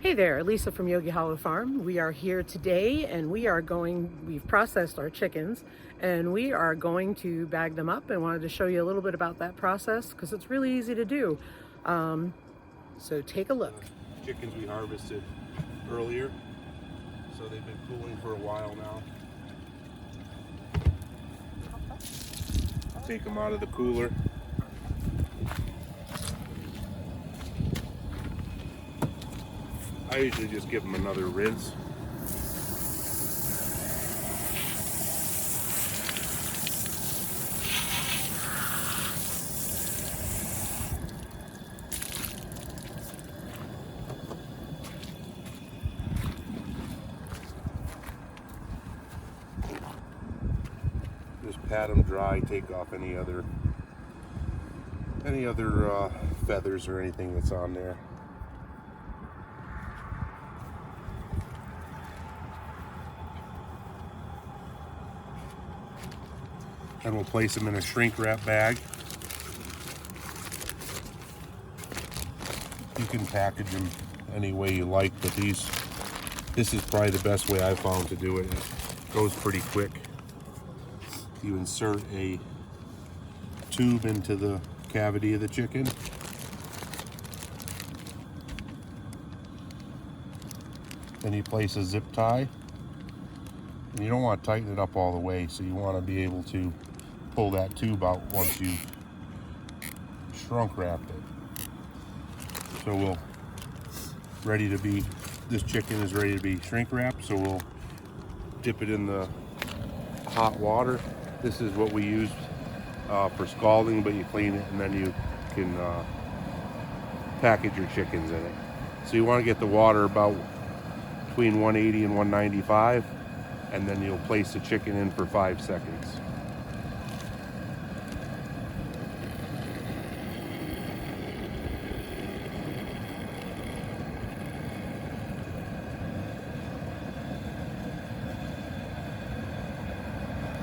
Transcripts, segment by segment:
Hey there, Lisa from Yogi Hollow Farm. We are here today and we've processed our chickens and we are going to bag them up, and wanted to show you a little bit about that process because it's really easy to do. So take a look. Chickens we harvested earlier, so they've been cooling for a while now. Take them out of the cooler. I usually just give them another rinse. Just pat them dry, take off any other feathers or anything that's on there. And we'll place them in a shrink wrap bag. You can package them any way you like, but this is probably the best way I've found to do it. It goes pretty quick. You insert a tube into the cavity of the chicken. Then you place a zip tie. And you don't want to tighten it up all the way, so you want to be able to pull that tube out once you've shrunk wrapped it. So this chicken is ready to be shrink wrapped, so we'll dip it in the hot water. This is what we use for scalding, but you clean it and then you can package your chickens in it. So you want to get the water about between 180 and 195, and then you'll place the chicken in for 5 seconds.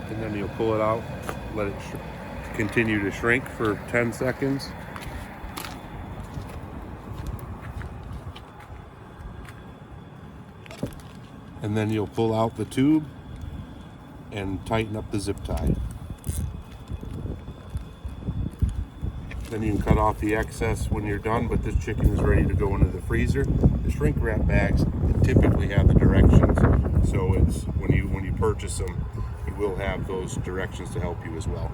And then you'll pull it out, let it continue to shrink for 10 seconds. And then you'll pull out the tube and tighten up the zip tie. Then you can cut off the excess when you're done, but this chicken is ready to go into the freezer. The shrink wrap bags typically have the directions, so it's when you purchase them, it will have those directions to help you as well.